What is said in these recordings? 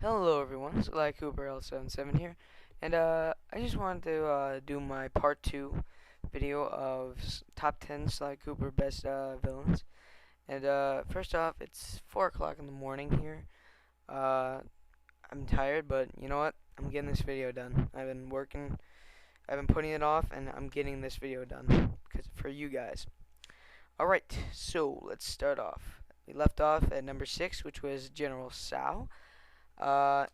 Hello everyone, it's Eli Cooper L77 here, and I just wanted to do my part 2 video of top 10 Sly Cooper best villains. And first off, it's 4 o'clock in the morning here. Uh, I'm tired, but you know what? I'm getting this video done. I've been putting it off, and I'm getting this video done because for you guys. Alright, so let's start off. We left off at number 6, which was General Tsao.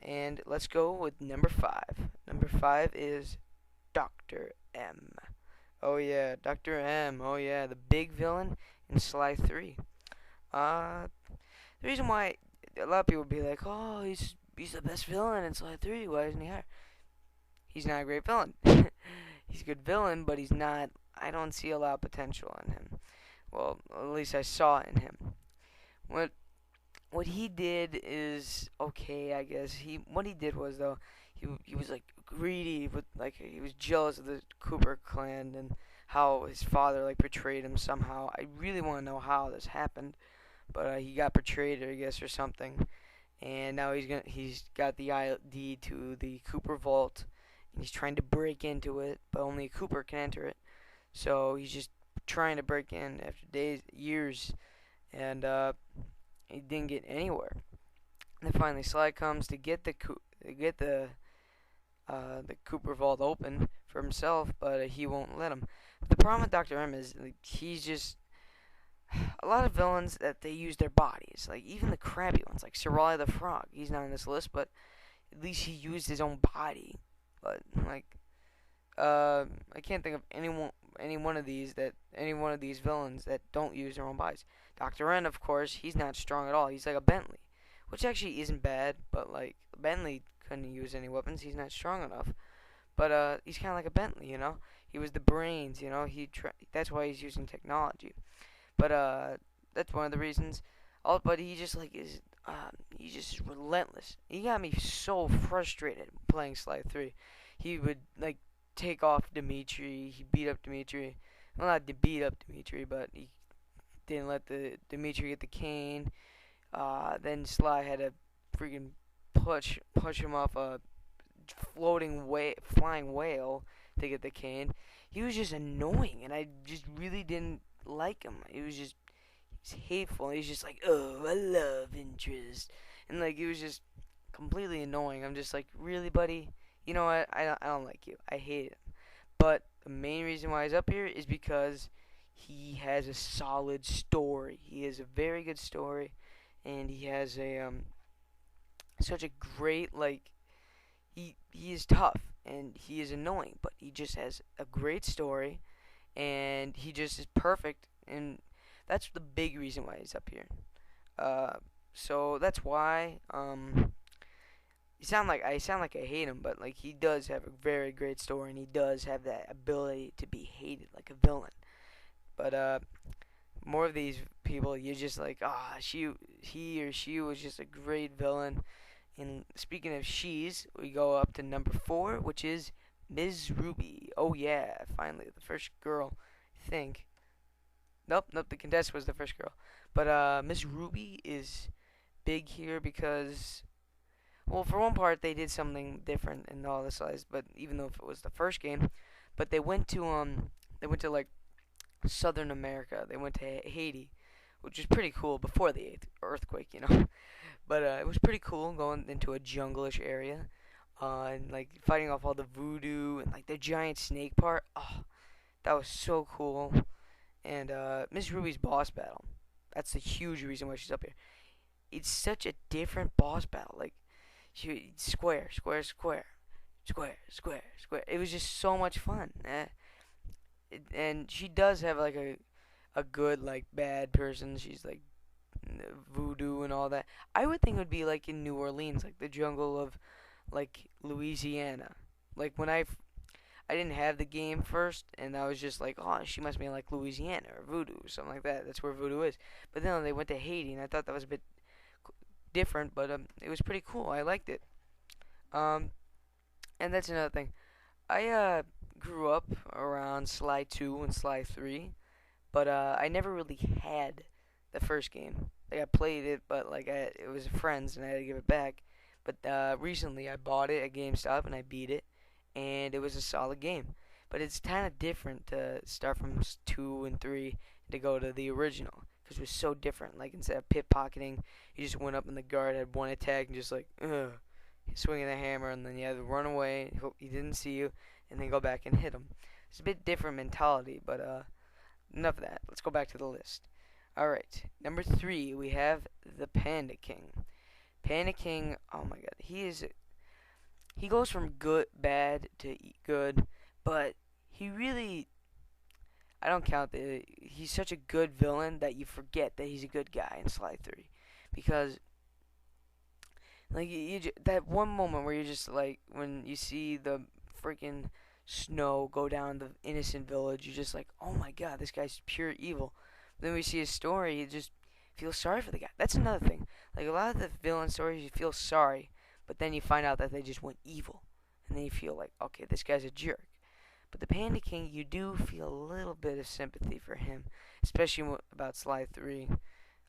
And let's go with number 5. Number 5 is Dr. M. Oh yeah, Dr. M. Oh yeah, the big villain in Sly 3. Uh, the reason why a lot of people would be like, oh, he's the best villain in Sly 3. Why isn't he higher? He's not a great villain. He's a good villain, but he's not. I don't see a lot of potential in him. Well, at least I saw in him. What what he did is okay, I guess. What he did was though, he was like greedy with like he was jealous of the Cooper clan and how his father like betrayed him somehow. I really want to know how this happened, but he got betrayed, I guess, or something. And now he's got the ID to the Cooper vault, and he's trying to break into it, but only a Cooper can enter it. So he's just trying to break in after days, years, and he didn't get anywhere. And then finally, Sly comes to get the Cooper vault open for himself, but he won't let him. The problem with Doctor M is like, he's just a lot of villains that they use their bodies, like even the crabby ones, like Sir Raleigh the Frog. He's not on this list, but at least he used his own body. But like, I can't think of any one of these villains that don't use their own bodies. Doctor N, of course, he's not strong at all. He's like a Bentley, which actually isn't bad, but like Bentley couldn't use any weapons. He's not strong enough. But he's kind of like a Bentley, you know. He was the brains, you know. That's why he's using technology. But that's one of the reasons. But he just like is he's just relentless. He got me so frustrated playing Sly 3. He would like take off Dimitri. He beat up Dimitri. Well, not to beat up Dimitri, but he didn't let the Dimitri get the cane. Then Sly had to freaking push him off a flying whale to get the cane. He was just annoying, and I just really didn't like him. He's hateful. He's just like, oh, I love interest, and like it was just completely annoying. I'm just like, really, buddy? You know what? I don't like you. I hate him. But the main reason why he's up here is because he has a solid story. He has a very good story, and he has a such a great like he is tough and he is annoying, but he just has a great story, and he just is perfect, and that's the big reason why he's up here. Uh, so that's why I sound like I hate him, but like he does have a very great story, and he does have that ability to be hated like a villain. But more of these people, you're just like, he or she was just a great villain. And speaking of she's, we go up to number 4, which is Ms. Ruby. Oh yeah, finally the first girl. I think. Nope. The contestant was the first girl. But Ms. Ruby is big here because, well, for one part, they did something different in all the slides. But even though if it was the first game, but they went to like Southern America. They went to Haiti, which was pretty cool before the earthquake, you know. But it was pretty cool going into a jungle-ish area, and like fighting off all the voodoo and like the giant snake part. Oh, that was so cool. And Miss Ruby's boss battle. That's the huge reason why she's up here. It's such a different boss battle. Like square, square, square, square, square, square. It was just so much fun. And she does have like a good like bad person. She's like voodoo and all that. I would think it would be like in New Orleans, like the jungle of like Louisiana. Like when I didn't have the game first, and I was just like, oh, she must be like Louisiana or voodoo or something like that. That's where voodoo is. But then they went to Haiti, and I thought that was a bit different, but it was pretty cool. I liked it. Um, and that's another thing. I grew up around Sly 2 and Sly 3, but I never really had the first game. Like I played it, but like it was friends, and I had to give it back. But recently I bought it at GameStop and I beat it, and it was a solid game. But it's kind of different to start from 2 and 3 and to go to the original because it was so different. Like instead of pickpocketing, you just went up in the guard, had one attack, and just like swinging the hammer, and then you had to run away, hope he didn't see you, and then go back and hit him. It's a bit different mentality, but enough of that. Let's go back to the list. All right, number 3 we have the Panda King. Panda King, oh my God, he goes from bad to good, but he really, I don't count that. He's such a good villain that you forget that he's a good guy in Sly 3, because like that one moment where you're just like when you see the freaking snow go down the innocent village, you're just like, oh my God, this guy's pure evil. Then we see his story, you just feel sorry for the guy. That's another thing. Like a lot of the villain stories, you feel sorry, but then you find out that they just went evil, and then you feel like, okay, this guy's a jerk. But the Panda King, you do feel a little bit of sympathy for him, especially about Sly 3.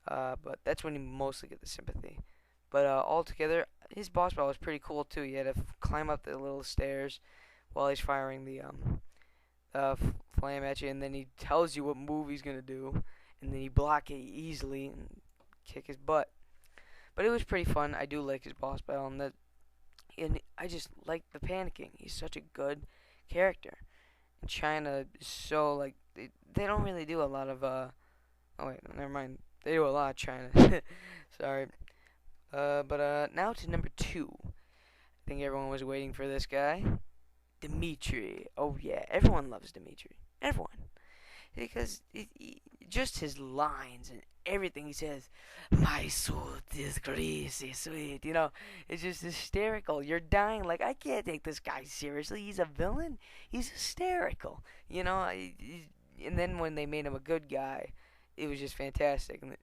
But that's when you mostly get the sympathy. But altogether, his boss battle was pretty cool too. You had to climb up the little stairs while he's firing the flame at you, and then he tells you what move he's gonna do, and then you block it easily and kick his butt. But it was pretty fun. I do like his boss battle, and I just like the Panda King. He's such a good character. And China is so like they don't really do a lot of oh wait, never mind. They do a lot of China. Sorry. But now to number 2. I think everyone was waiting for this guy. Dimitri. Oh yeah, everyone loves Dimitri. Everyone. Because just his lines and everything he says, my suit is greasy sweet, it's just hysterical. You're dying like, I can't take this guy seriously. He's a villain. He's hysterical. And then when they made him a good guy, it was just fantastic. And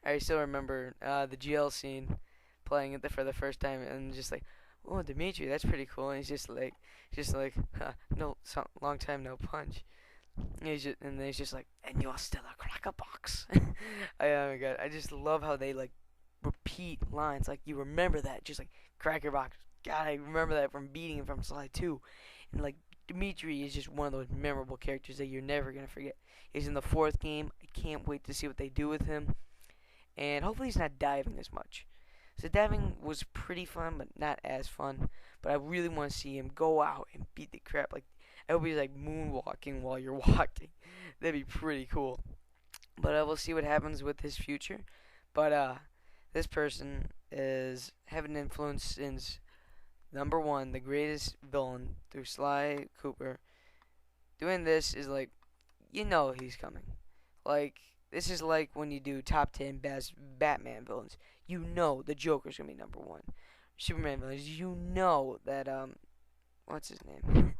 I still remember the jail scene, playing it for the first time, and just like, oh, Dimitri, that's pretty cool. And he's just like, no, long time no punch. And then he's just like, and you're still a cracker box. Oh my God, I just love how they like repeat lines, like you remember that, just like cracker box. God, I remember that from beating him from Sly 2. And like Dimitri is just one of those memorable characters that you're never gonna forget. He's in the 4th game. I can't wait to see what they do with him. And hopefully he's not diving as much. So diving was pretty fun, but not as fun. But I really want to see him go out and beat the crap. Like I hope he's like moonwalking while you're walking. That'd be pretty cool. But we'll see what happens with his future. But this person is having influence since number 1, the greatest villain through Sly Cooper. Doing this is like, he's coming. Like, this is like when you do top 10 best Batman villains. The Joker's gonna be number 1. Superman villains, that what's his name?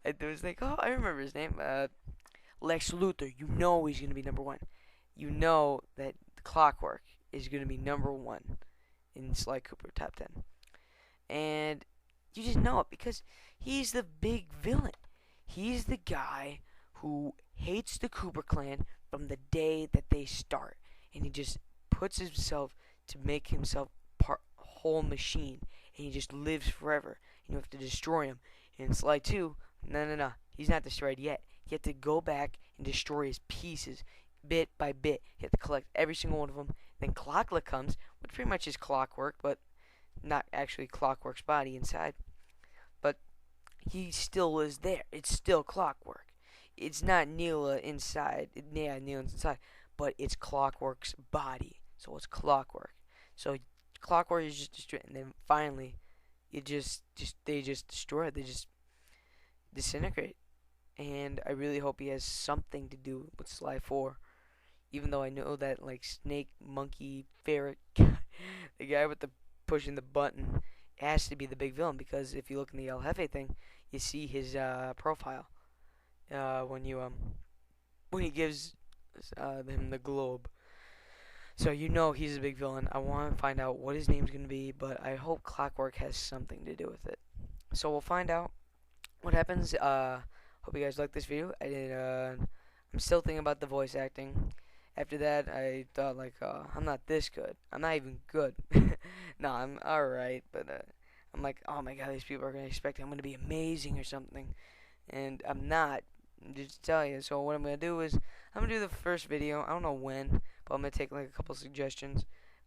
I was like, oh, I remember his name. Lex Luthor. He's gonna be number 1. That Clockwork is gonna be number 1 in Sly Cooper top 10. And you just know it because he's the big villain. He's the guy who hates the Cooper clan from the day that they start, and he just puts himself to make himself whole machine, and he just lives forever, and you have to destroy him. And in Sly 2, no, he's not destroyed yet. You have to go back and destroy his pieces bit by bit. You have to collect every single one of them. Then Clockwork comes, which pretty much is Clockwork, but not actually Clockwork's body inside. But he still is there. It's still Clockwork. It's not Neela inside. Yeah, Neela's inside, but it's Clockwork's body. So it's Clockwork. So Clockwork is just destroyed, and then finally, they just destroy it. They just disintegrate. And I really hope he has something to do with Sly 4. Even though I know that like snake, monkey, ferret, the guy with the pushing the button has to be the big villain, because if you look in the El Jefe thing, you see his profile when he gives him the globe. So he's a big villain. I want to find out what his name's going to be, but I hope Clockwork has something to do with it. So we'll find out what happens. Hope you guys liked this video. I'm still thinking about the voice acting. After that, I thought like, I'm not this good. I'm not even good. No, I'm alright, but I'm like, oh my god, these people are gonna expect I'm gonna be amazing or something, and I'm not. Just to tell you. So what I'm gonna do is I'm gonna do the first video. I don't know when, but I'm gonna take like a couple suggestions.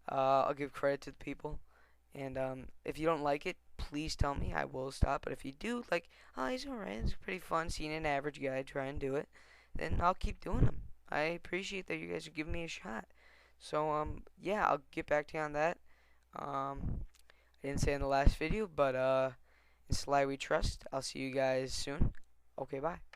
I'll give credit to the people, and if you don't like it, please tell me. I will stop. But if you do, like, oh, he's alright. It's pretty fun seeing an average guy try and do it. Then I'll keep doing them. I appreciate that you guys are giving me a shot. So yeah, I'll get back to you on that. I didn't say in the last video, but in Sly We Trust. I'll see you guys soon. Okay, bye.